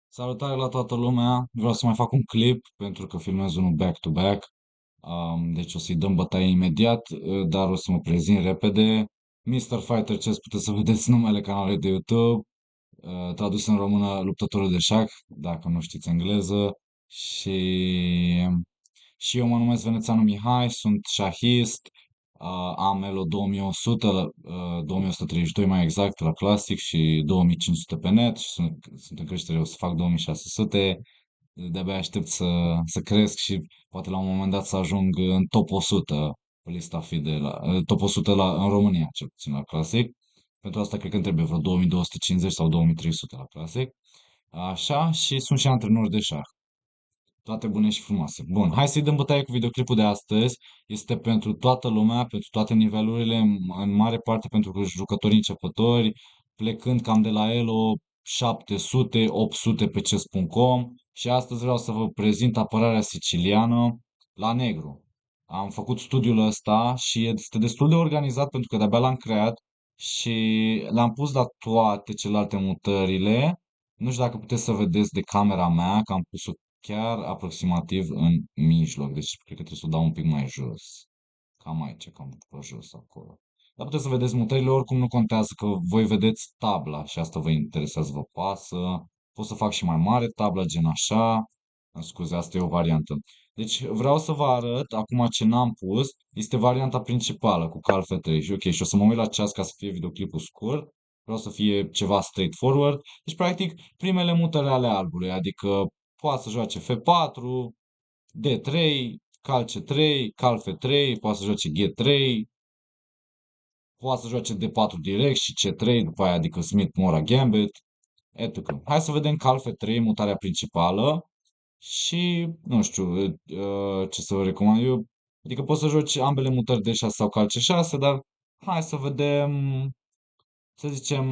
Salutare la toată lumea! Vreau să mai fac un clip pentru că filmez unul back-to-back. Deci o să-i dăm bătaie imediat, dar o să mă prezint repede. Mr. Fighter Chess, puteți să vedeți numele canalului de YouTube, tradus în română luptătorul de șah, dacă nu știți engleză. Și, și eu mă numesc Venețanu Mihai, sunt șahist, am Elo 2100, 2132 mai exact la Classic și 2500 pe net și sunt în creștere, o să fac 2600. De-abia aștept să cresc și poate la un moment dat să ajung în top 100 pe lista FIDE, top 100 în România, cel puțin la Classic. Pentru asta cred că îmi trebuie vreo 2250 sau 2300 la Classic. Așa, și sunt și antrenor de șah. Toate bune și frumoase. Bun, hai să-i dăm bătaie cu videoclipul de astăzi. Este pentru toată lumea, pentru toate nivelurile, în mare parte pentru jucătorii începători, plecând cam de la Elo 700-800 pe chess.com și astăzi vreau să vă prezint apărarea siciliană la negru. Am făcut studiul ăsta și este destul de organizat pentru că de-abia l-am creat și l-am pus la toate celelalte mutările. Nu știu dacă puteți să vedeți de camera mea, că am pus-o chiar aproximativ în mijloc, deci cred că trebuie să o dau un pic mai jos. Cam aici, cam pe jos acolo. Dar puteți să vedeți mutările, oricum nu contează că voi vedeți tabla și asta vă interesează, vă pasă. Pot să fac și mai mare tabla, gen așa. Scuze, asta e o variantă. Deci vreau să vă arăt, acum ce n-am pus, este varianta principală cu cal F3 și ok, și o să mă uit la ceas ca să fie videoclipul scurt. Vreau să fie ceva straightforward. Deci, practic, primele mutări ale albului, adică poate să joace F4, D3, cal C3, cal F3, poate să joace G3, poate să joace D4 direct și C3, după aia, adică Smith, Mora, Gambit, etc. Hai să vedem cal F3, mutarea principală și, nu știu, ce să vă recomand eu. Adică poți să joci ambele mutări D6 sau cal C6, dar hai să vedem, să zicem,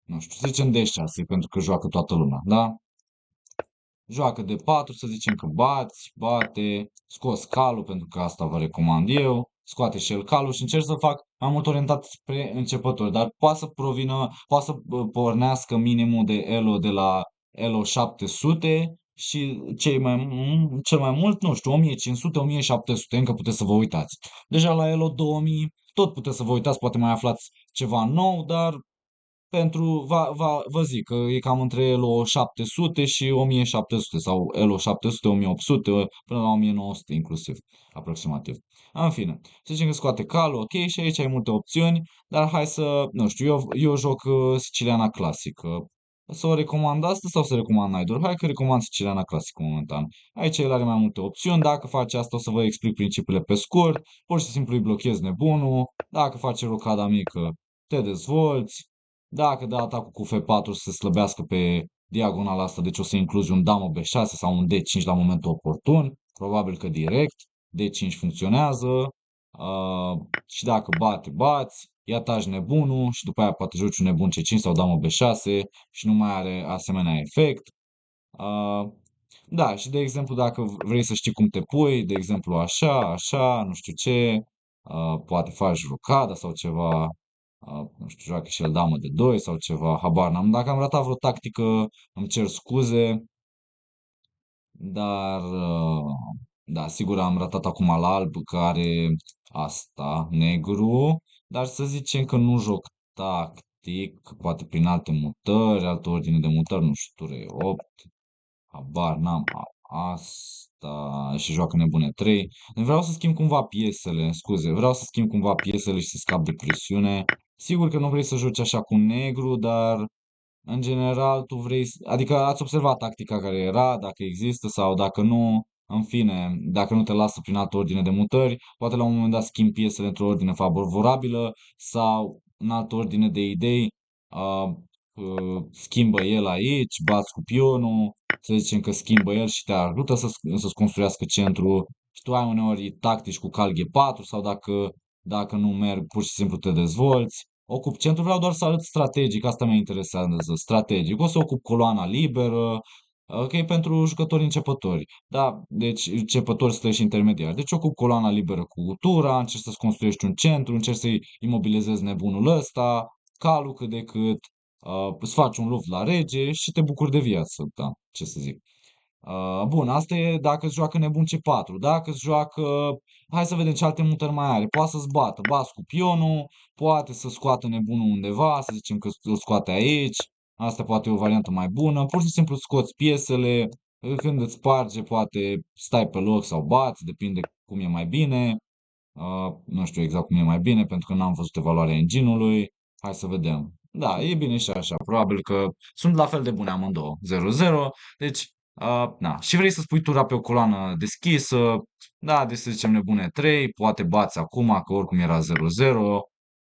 nu știu, să zicem D6, pentru că joacă toată lumea, da? Joacă de 4, să zicem că bați, bate, scos calul, pentru că asta vă recomand eu, scoate și el calul și încerc să fac mai mult orientat spre începători, dar poate să pornească minimul de elo de la elo 700 și cel mai mult, nu știu, 1500-1700, încă puteți să vă uitați. Deja la elo 2000 tot puteți să vă uitați, poate mai aflați ceva nou, dar vă zic că e cam între Elo 700 și 1700 sau Elo 700, 1800 până la 1900 inclusiv, aproximativ. În fine, să zicem că scoate calul, ok, și aici ai multe opțiuni, dar hai să, nu știu, eu joc siciliana clasică. Să o recomand asta sau să recomand Naidor? Hai că recomand siciliana clasică momentan. Aici el are mai multe opțiuni, dacă face asta o să vă explic principiile pe scurt, pur și simplu îi blochezi nebunul, dacă face rocada mică te dezvolți, dacă dă atacul cu F4 să se slăbească pe diagonala asta, deci o să incluzi un damă B6 sau un D5 la momentul oportun, probabil că direct, D5 funcționează, și dacă bați, ia taci nebunul și după aia poate joci un nebun C5 sau damă B6 și nu mai are asemenea efect. Uh, da, și de exemplu dacă vrei să știi cum te pui, de exemplu așa, nu știu ce, poate faci rocada sau ceva, nu știu, joacă și el damă de 2 sau ceva, habar n-am. Dacă am ratat vreo tactică, îmi cer scuze, dar da, sigur am ratat acum la alb care asta, negru, dar să zicem că nu joc tactic, poate prin alte mutări, altă ordine de mutări, nu știu, ture 8, habar n-am, asta și joacă nebune 3. Vreau să schimb cumva piesele, scuze, vreau să schimb cumva piesele și să scap de presiune. Sigur că nu vrei să joci așa cu negru, dar în general tu vrei, adică ați observat tactica care era, dacă există sau dacă nu, în fine, dacă nu te lasă prin altă ordine de mutări, poate la un moment dat schimbi piesele într-o ordine favorabilă sau în altă ordine de idei, uh, schimbă el aici, bați cu pionul, să zicem că schimbă el și te ajută să-ți construiască centru și tu ai uneori tactici cu cal G4 sau dacă nu merg, pur și simplu te dezvolți. Ocup centru, vreau doar să arăt strategic, asta mă interesează, strategic. O să ocup coloana liberă, ok, pentru jucători începători. Da, deci începători și intermediari. Deci ocup coloana liberă cu tura, încerc să-ți construiești un centru, încerc să-i imobilizez nebunul ăsta, calul cât de cât. îți faci un luft la rege și te bucuri de viață, da, ce să zic. Bun, asta e dacă îți joacă nebun C4. Dacă îți joacă, hai să vedem ce alte mutări mai are. Poate să-ți bată, bați cu pionul, poate să scoată nebunul undeva, să zicem că îl scoate aici. Asta poate e o variantă mai bună. Pur și simplu scoți piesele, când îți sparge, poate stai pe loc sau bați, depinde cum e mai bine. Nu știu exact cum e mai bine, pentru că n-am văzut evaluarea engine-ului. Hai să vedem. Da, e bine și așa. Probabil că sunt la fel de bune amândouă. 0-0. Deci, na. Și vrei să spui tura pe o coloană deschisă. Da, deci să zicem nebune 3. Poate bați acum, că oricum era 0-0.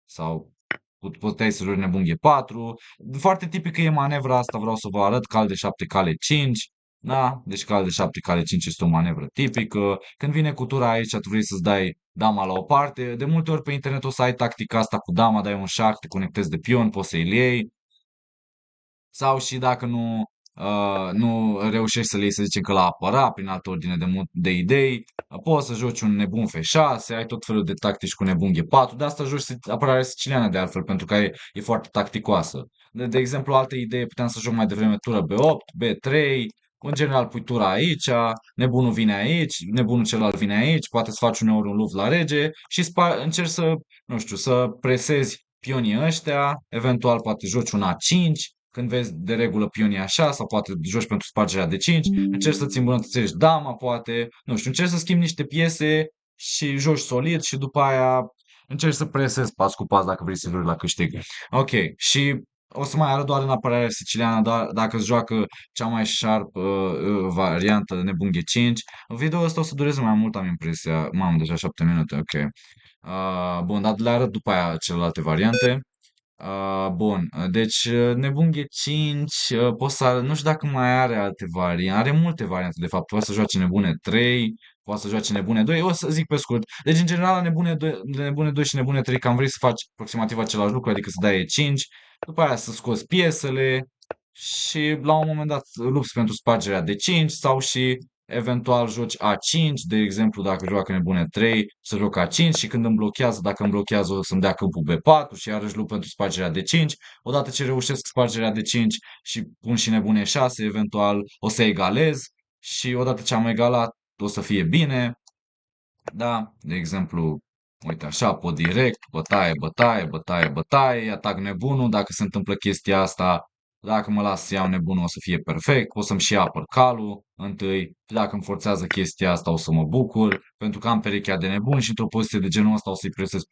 Sau puteai să joci nebun G4. Foarte tipică e manevra asta, vreau să vă arăt. Cal de 7, cale 5. Da, deci cal de 7, cale 5 este o manevră tipică. Când vine cu tura aici, tu vrei să-ți dai dama la o parte. De multe ori pe internet o să ai tactica asta cu dama, dai un șah, te conectezi de pion, poți să-i iei. Sau și dacă nu reușești să le iei, să zicem că la apăra, prin altă ordine de idei, poți să joci un nebun F6, ai tot felul de tactici cu nebun G4, de asta joci apărare siciliană de altfel, pentru că e foarte tacticoasă. De exemplu, altă idee, puteam să joc mai devreme tură B8, B3, în general pui tura aici, nebunul vine aici, nebunul celălalt vine aici, poate să faci uneori un luft la rege și încerci să, nu știu, să presezi pionii ăștia, eventual poate joci un A5, când vezi de regulă pionii așa, sau poate joci pentru spargerea de 5, încerci să-ți îmbunătățești dama, poate, nu știu, încerci să schimbi niște piese și joci solid și după aia încerci să presezi pas cu pas dacă vrei să joci la câștig. Ok, și o să mai arăt doar în apărarea siciliană, dacă îți joacă cea mai sharp variantă nebun G5. Video ăsta o să dureze mai mult, am impresia. Mamă, deja 7 minute, ok. Bun, dar le arăt după aia celelalte variante. Bun, deci Nebun G5, nu știu dacă mai are alte variante, are multe variante de fapt, poate să joace Nebune 3, poate să joace Nebune 2, o să zic pe scurt. Deci în general la Nebune 2 și Nebune 3 cam vrei să faci aproximativ același lucru, adică să dai E5, după aia să scoți piesele și la un moment dat lupți pentru spargerea de 5 sau și eventual joci A5, de exemplu, dacă joacă nebune 3, să joc A5 și când îmi blochează, dacă îmi blochează, o să-mi dea câmpul B4 și iarăși lupt pentru spargerea de 5. Odată ce reușesc spargerea de 5 și pun și nebune 6, eventual o să egalez și odată ce am egalat, o să fie bine. Da, de exemplu, uite așa, pot direct, bătaie, bătaie, bătaie, bătaie, atac nebunul, dacă se întâmplă chestia asta, dacă mă las să iau nebunul o să fie perfect, o să-mi și apăr calul întâi, și dacă îmi forțează chestia asta o să mă bucur, pentru că am perechea de nebun și într-o poziție de genul ăsta o să-i presez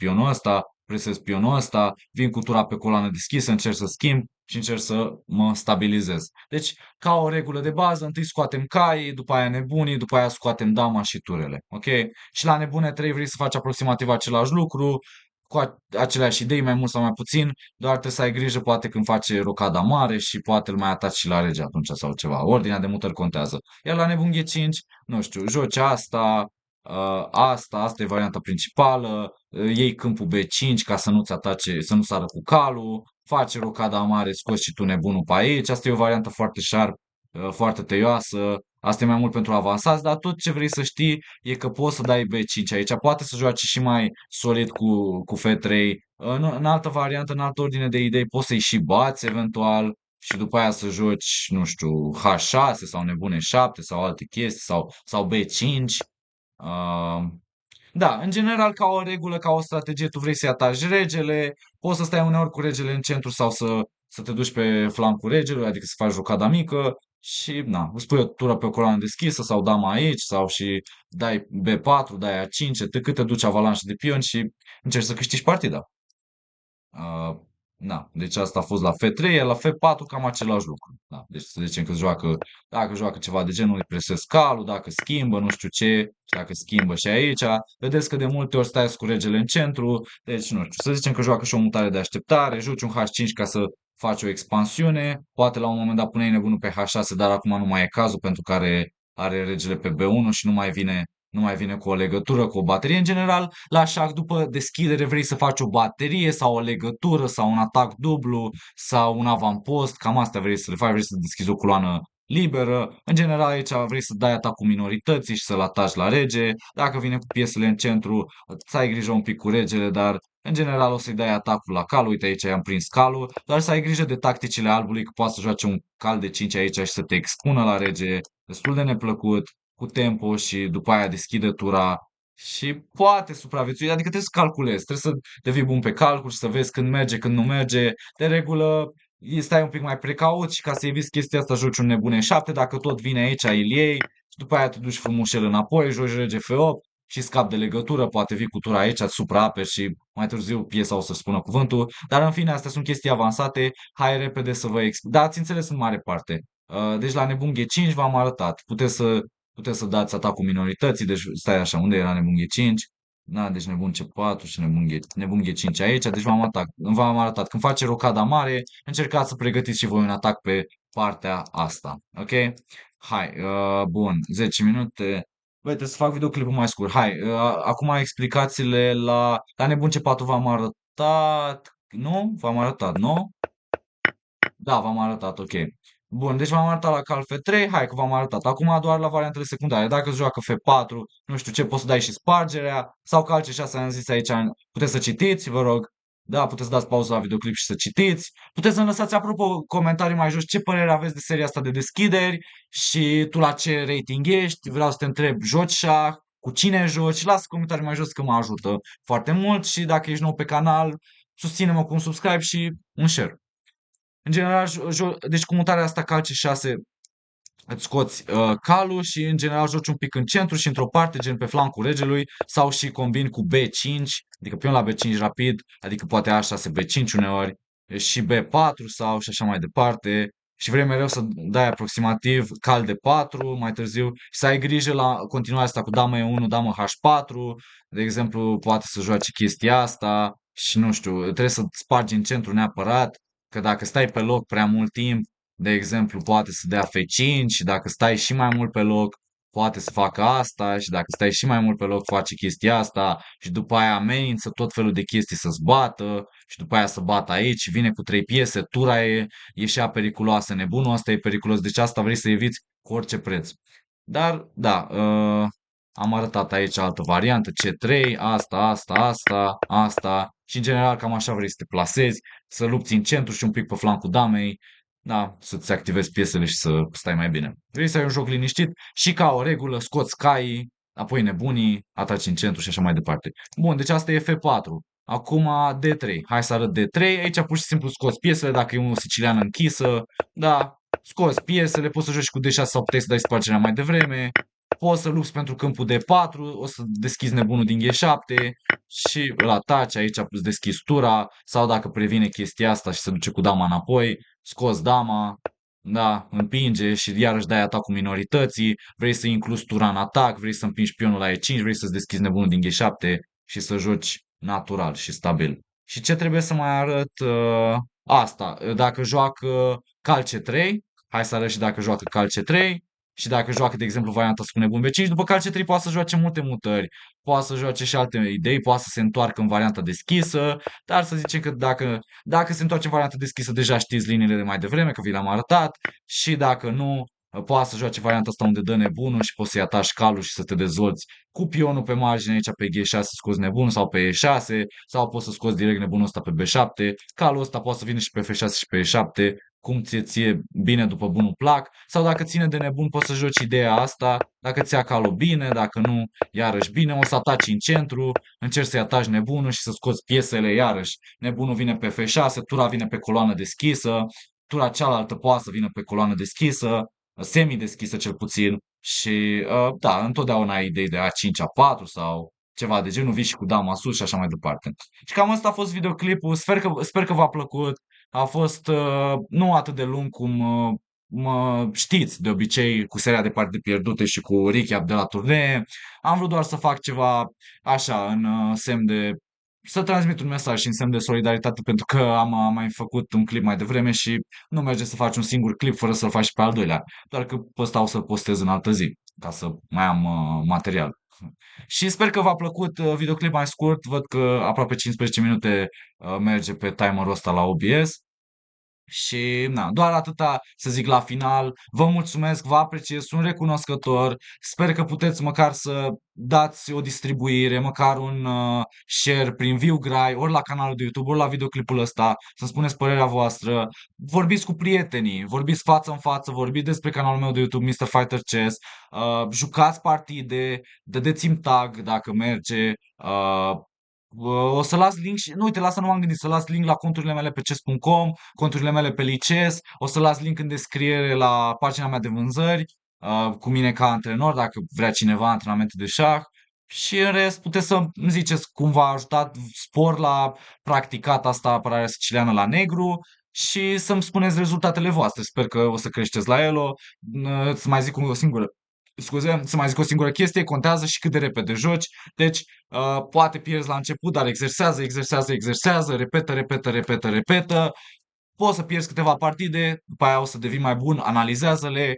pionul ăsta, vin cu tura pe coloană deschisă, încerc să schimb și încerc să mă stabilizez. Deci, ca o regulă de bază, întâi scoatem caii, după aia nebunii, după aia scoatem dama și turele, ok? Și la nebune 3 vrei să faci aproximativ același lucru, cu aceleași idei, mai mult sau mai puțin, doar trebuie să ai grijă poate când face rocada mare și poate îl mai ataci și la rege atunci sau ceva. Ordinea de mutări contează. Iar la nebun G5, nu știu, joci asta, asta e varianta principală, iei câmpul B5 ca să nu-ți atace, să nu sară cu calul, faci rocada mare, scoți și tu nebunul pe aici. Asta e o variantă foarte sharp, foarte tăioasă. Asta e mai mult pentru avansați, dar tot ce vrei să știi e că poți să dai B5 aici. Poate să joace și mai solid cu F3. În altă variantă, în altă ordine de idei, poți să-i și bați eventual și după aia să joci, nu știu, H6 sau nebune 7 sau alte chestii sau B5. Uh, da, în general, ca o regulă, ca o strategie, tu vrei să-i ataci regele, poți să stai uneori cu regele în centru sau să te duci pe flancul regelui, adică să faci rocada mică și, na, îți pui o tură pe o coloană deschisă sau dama aici sau și dai B4, dai A5, cât te duci avalanșă de pion și încerci să câștigi partida. Uh, na, deci asta a fost la F3, iar la F4 cam același lucru. Da, deci să zicem că dacă joacă ceva de genul, îi presez calul, dacă schimbă, nu știu ce, și dacă schimbă și aici, vedeți că de multe ori stai cu regele în centru, deci nu știu, să zicem că joacă și o mutare de așteptare, joci un H5 ca să faci o expansiune, poate la un moment dat puneai nebunul pe H6, dar acum nu mai e cazul pentru că are regele pe B1 și nu mai vine cu o legătură, cu o baterie. În general, la șah, după deschidere, vrei să faci o baterie sau o legătură sau un atac dublu sau un avampost. Cam asta vrei să le faci, vrei să deschizi o coloană liberă. În general aici vrei să dai atacul minorității și să-l ataci la rege. Dacă vine cu piesele în centru, să ai grijă un pic cu regele, dar în general o să-i dai atacul la cal. Uite aici i-am prins calul, dar să ai grijă de tacticile albului, că poate să joace un cal de 5 aici și să te expună la rege. Destul de neplăcut, cu tempo și după aia deschide tura și poate supraviețui. Adică trebuie să calculezi, trebuie să devii bun pe calcul și să vezi când merge, când nu merge. De regulă stai un pic mai precaut și ca să eviți chestia asta joci un nebun E7, dacă tot vine aici îl iei și după aia te duci frumușel înapoi, joci rege F8 și scapi de legătură, poate vii cu tura aici, îți supraaperi și mai târziu piesa o să spună cuvântul, dar în fine astea sunt chestii avansate, hai repede să vă explic. Da, ați înțeles în mare parte. Deci la nebun G5 v-am arătat, puteți să dați atacul minorității, deci stai așa, unde era nebun G5? Da, deci nebun C4 și nebun G5 aici, deci v-am arătat. Când face rocada mare, încercați să pregătiți și voi un atac pe partea asta. Ok? Hai, bun, 10 minute. Băi, trebuie să fac videoclipul mai scurt. Hai, acum explicațiile la nebun C4 v-am arătat. Nu? V-am arătat, nu? Da, v-am arătat, ok. Bun, deci v-am arătat la cal F3, hai că v-am arătat. Acum doar la variantele secundare. Dacă se joacă F4, nu știu ce, poți să dai și spargerea, sau cal C6, am zis aici, puteți să citiți, vă rog. Da, puteți să dați pauză la videoclip și să citiți. Puteți să-mi lăsați, apropo, comentarii mai jos ce părere aveți de seria asta de deschideri și tu la ce rating ești. Vreau să te întreb, joci șah? Cu cine joci? Lasă comentarii mai jos că mă ajută foarte mult și dacă ești nou pe canal, susține-mă cu un subscribe și un share. În general, deci cu mutarea asta cal C6 îți scoți calul și în general joci un pic în centru și într-o parte, gen pe flancul regelui, sau și combini cu B5, adică pion la B5 rapid, adică poate A6, B5 uneori, și B4 sau și așa mai departe. Și vrei mereu să dai aproximativ cal de 4 mai târziu și să ai grijă la continuarea asta cu damă E1, damă H4, de exemplu, poate să joace chestia asta și nu știu, trebuie să spargi în centru neapărat, că dacă stai pe loc prea mult timp, de exemplu, poate să dea F5 și dacă stai și mai mult pe loc, poate să facă asta și dacă stai și mai mult pe loc, face chestia asta și după aia amenință tot felul de chestii să-ți bată și după aia să bată aici și vine cu 3 piese, tura e și ea periculoasă, nebunul ăsta e periculos, deci asta vrei să eviți cu orice preț. Dar, da, am arătat aici altă variantă, C3, asta și în general cam așa vrei să te plasezi, să lupți în centru și un pic pe flancul damei, da, să-ți activezi piesele și să stai mai bine. Vrei să ai un joc liniștit și ca o regulă scoți caii, apoi nebunii, ataci în centru și așa mai departe. Bun, deci asta e F4. Acum D3. Hai să arăt D3. Aici pur și simplu scoți piesele dacă e o siciliană închisă. Da, scoți piesele, poți să joci cu D6 sau puteai să dai spargerea mai devreme. Poți să lupți pentru câmpul D4, o să deschizi nebunul din G7 și îl ataci, aici îți deschizi tura, sau dacă previne chestia asta și se duce cu dama înapoi, scoți dama, da, împinge și iarăși dai atacul minorității, vrei să incluzi tura în atac, vrei să împingi pionul la E5, vrei să-ți deschizi nebunul din G7 și să joci natural și stabil. Și ce trebuie să mai arăt? Asta, dacă joacă cal C3, hai să arăt și dacă joacă cal C3, și dacă joacă, de exemplu, varianta cu nebun B5, după cal C3 poate să joace multe mutări, poate să joace și alte idei, poate să se întoarcă în varianta deschisă, dar să zicem că dacă se întoarce în varianta deschisă, deja știți liniile de mai devreme, că vi le-am arătat, și dacă nu, poate să joace varianta asta unde dă nebunul și poți să-i atași calul și să te dezvolți cu pionul pe margine aici pe G6 scoți nebunul sau pe E6 sau poți să scoți direct nebunul ăsta pe B7. Calul ăsta poate să vină și pe F6 și pe E7 cum ție bine după bunul plac, sau dacă ține de nebun poți să joci ideea asta, dacă ți-a calul bine, dacă nu, iarăși bine, o să ataci în centru, încerci să-i ataci nebunul și să scoți piesele iarăși. Nebunul vine pe F6, tura vine pe coloană deschisă, tura cealaltă poate să vină pe coloană deschisă, semi-deschisă cel puțin, și da, întotdeauna ai idei de A5, A4 sau ceva de genul, vii și cu dama sus și așa mai departe. Și cam asta a fost videoclipul, sper că v-a plăcut. A fost nu atât de lung cum mă știți de obicei cu seria de partide pierdute și cu recap de la turnee. Am vrut doar să fac ceva așa în semn de să transmit un mesaj și în semn de solidaritate pentru că am mai făcut un clip mai devreme și nu merge să faci un singur clip fără să-l faci și pe al doilea. Doar că pe ăsta o să-l postez în altă zi ca să mai am material. Și sper că v-a plăcut videoclip mai scurt. Văd că aproape 15 minute merge pe timerul ăsta la OBS. Și na, doar atâta să zic la final. Vă mulțumesc, vă apreciez, sunt recunoscător. Sper că puteți măcar să dați o distribuire, măcar un share prin ViewGrai, ori la canalul de YouTube, ori la videoclipul ăsta, să-mi spuneți părerea voastră. Vorbiți cu prietenii, vorbiți față în față, vorbiți despre canalul meu de YouTube, Mr. Fighter Chess. Jucați partide, dădeți-mi tag dacă merge. O să las link și, nu, uite, la asta nu m-am gândit, să las link la conturile mele pe chess.com, conturile mele pe lices, o să las link în descriere la pagina mea de vânzări, cu mine ca antrenor, dacă vrea cineva antrenamente de șah. Și în rest puteți să îmi ziceți cum v-a ajutat spor la practicat asta apărarea siciliană la negru și să-mi spuneți rezultatele voastre. Sper că o să creșteți la Elo. Să mai zic o singură, scuze, să mai zic o singură chestie, contează și cât de repede joci. Deci, poate pierzi la început, dar exersează, exersează, exersează, repetă, repetă, repetă, repetă. Poți să pierzi câteva partide, după aia o să devii mai bun, analizează-le,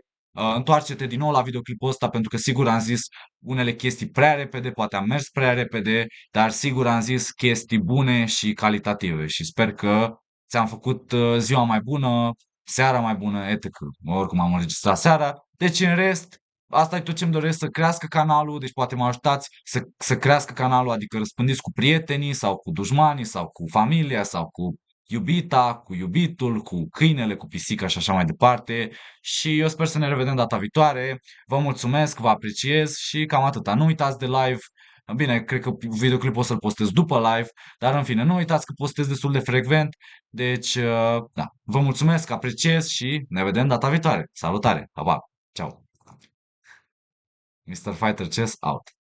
întoarce-te din nou la videoclipul ăsta pentru că sigur am zis unele chestii prea repede, poate am mers prea repede, dar sigur am zis chestii bune și calitative și sper că ți-am făcut ziua mai bună, seara mai bună, etc. Oricum am înregistrat seara. Deci în rest, asta e tot ce-mi doresc, să crească canalul, deci poate mă ajutați să crească canalul, adică răspândiți cu prietenii sau cu dușmanii sau cu familia sau cu iubita, cu iubitul, cu câinele, cu pisica și așa mai departe. Și eu sper să ne revedem data viitoare. Vă mulțumesc, vă apreciez și cam atâta. Nu uitați de live. Bine, cred că videoclipul o să-l postez după live, dar în fine, nu uitați că postez destul de frecvent. Deci, da, vă mulțumesc, apreciez și ne vedem data viitoare. Salutare, pa, pa, ciao. Mr. Fighter Chess out.